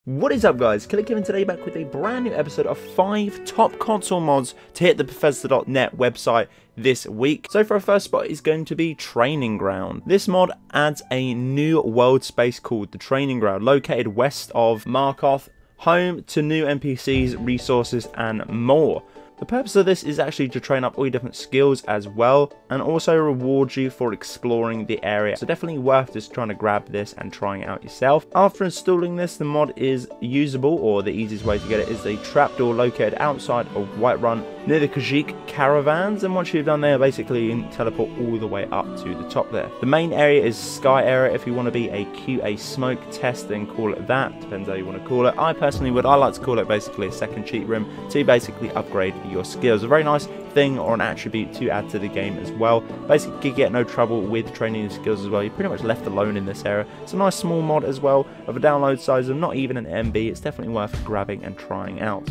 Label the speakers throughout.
Speaker 1: What is up guys, Killerkev today back with a brand new episode of 5 top console mods to hit the Bethesda.net website this week. So for our first spot is going to be Training Ground. This mod adds a new world space called the Training Ground, located west of Markoth, home to new NPCs, resources and more. The purpose of this is actually to train up all your different skills as well, and also reward you for exploring the area. So definitely worth just trying to grab this and trying it out yourself. After installing this, the mod is usable, or the easiest way to get it is a trapdoor located outside of Whiterun near the Khajiit caravans, and once you've done there, basically you can teleport all the way up to the top there. The main area is Sky area. If you want to be a QA smoke test, then call it that. Depends how you want to call it. I personally would. I like to call it basically a second cheat room to basically upgrade your skills. A very nice thing or an attribute to add to the game as well. Basically you get no trouble with training your skills as well. You're pretty much left alone in this area. It's a nice small mod as well, of a download size of not even an MB. It's definitely worth grabbing and trying out.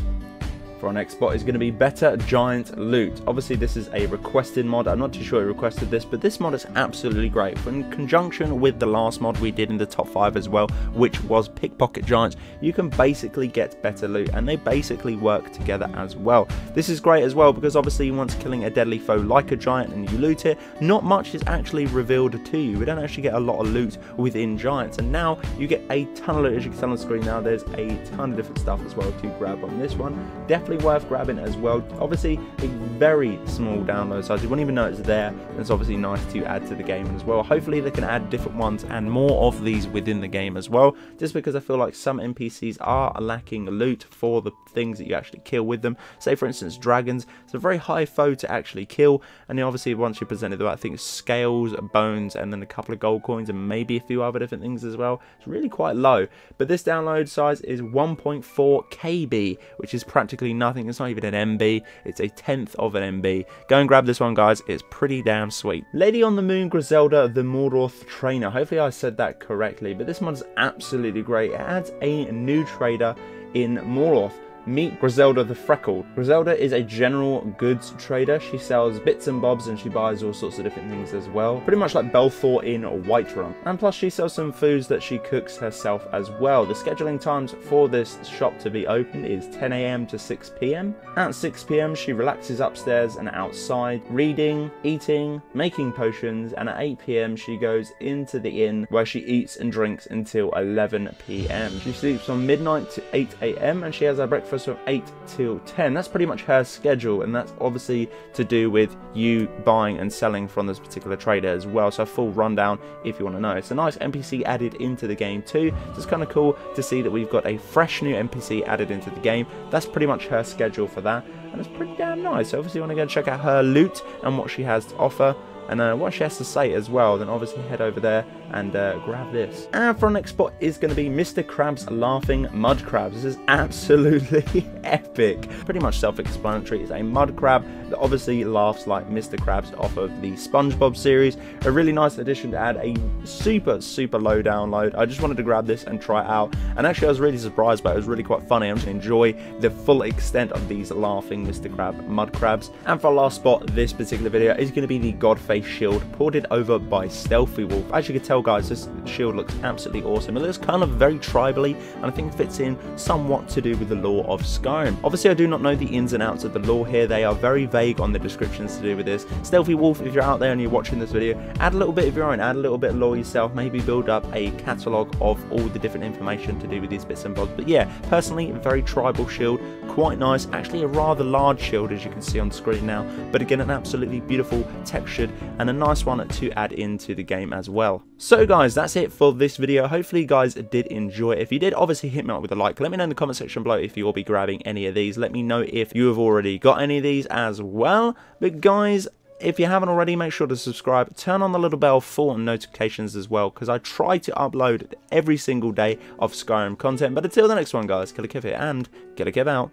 Speaker 1: For our next spot is going to be Better Giant Loot. Obviously this is a requested mod. I'm not too sure who requested this, but this mod is absolutely great. In conjunction with the last mod we did in the top 5 as well, which was Pickpocket Giants, you can basically get better loot, and they basically work together as well. This is great as well because obviously once killing a deadly foe like a giant and you loot it, not much is actually revealed to you. We don't actually get a lot of loot within giants, and now you get a ton of loot. As you can tell on the screen now, there's a ton of different stuff as well to grab on this one. Definitely worth grabbing as well. Obviously a very small download size, you wouldn't even know it's there, and it's obviously nice to add to the game as well. Hopefully they can add different ones and more of these within the game as well, just because I feel like some NPCs are lacking loot for the things that you actually kill with them. Say for instance dragons, it's a very high foe to actually kill, and then obviously once you're presented with, I think, scales, bones, and then a couple of gold coins and maybe a few other different things as well, it's really quite low. But this download size is 1.4 KB, which is practically nothing. It's not even an MB, it's a 10th of an MB. Go and grab this one guys, it's pretty damn sweet. Ladyonthemoon Griselda the Morthal trainer. Hopefully I said that correctly, but this one's absolutely great. It adds a new trader in Morthal. Meet Griselda the Freckled. Griselda is a general goods trader. She sells bits and bobs and she buys all sorts of different things as well. Pretty much like Belthor in Whiterun. And plus she sells some foods that she cooks herself as well. The scheduling times for this shop to be open is 10 AM to 6 PM. At 6 PM she relaxes upstairs and outside, reading, eating, making potions, and at 8 PM she goes into the inn where she eats and drinks until 11 PM. She sleeps from midnight to 8 AM and she has her breakfast from 8 till 10. That's pretty much her schedule, and that's obviously to do with you buying and selling from this particular trader as well. So a full rundown if you want to know. It's a nice NPC added into the game too. So it's kind of cool to see that we've got a fresh new NPC added into the game. That's pretty much her schedule for that, and it's pretty damn nice. So obviously you want to go and check out her loot and what she has to offer, and what she has to say as well, then obviously head over there and grab this. And for our next spot is going to be Mr. Krabs Laughing Mudcrabs. This is absolutely epic. Pretty much self-explanatory. It's a mud crab that obviously laughs like Mr. Krabs off of the SpongeBob series. A really nice addition to add a super low download. I just wanted to grab this and try it out, and actually I was really surprised by it. It was really quite funny. I'm just going to enjoy the full extent of these laughing Mr. Crab mud crabs. And for our last spot this particular video is going to be the Godface shield, ported over by Stealthy Wolf. As you can tell guys, this shield looks absolutely awesome. It looks kind of very tribally, and I think fits in somewhat to do with the lore of Skyrim. Obviously I do not know the ins and outs of the lore here. They are very vague on the descriptions to do with this. Stealthy Wolf, if you're out there and you're watching this video, add a little bit of your own, add a little bit of lore yourself, maybe build up a catalogue of all the different information to do with these bits and bobs. But yeah, personally, a very tribal shield, quite nice. Actually a rather large shield as you can see on screen now, but again an absolutely beautiful, textured, and a nice one to add into the game as well. So guys, that's it for this video. Hopefully you guys did enjoy it. If you did, obviously hit me up with a like. Let me know in the comment section below if you'll be grabbing any of these. Let me know if you have already got any of these as well. But guys, if you haven't already, make sure to subscribe, turn on the little bell for notifications as well, because I try to upload every single day of Skyrim content. But until the next one guys, Killerkev here, and Killerkev out.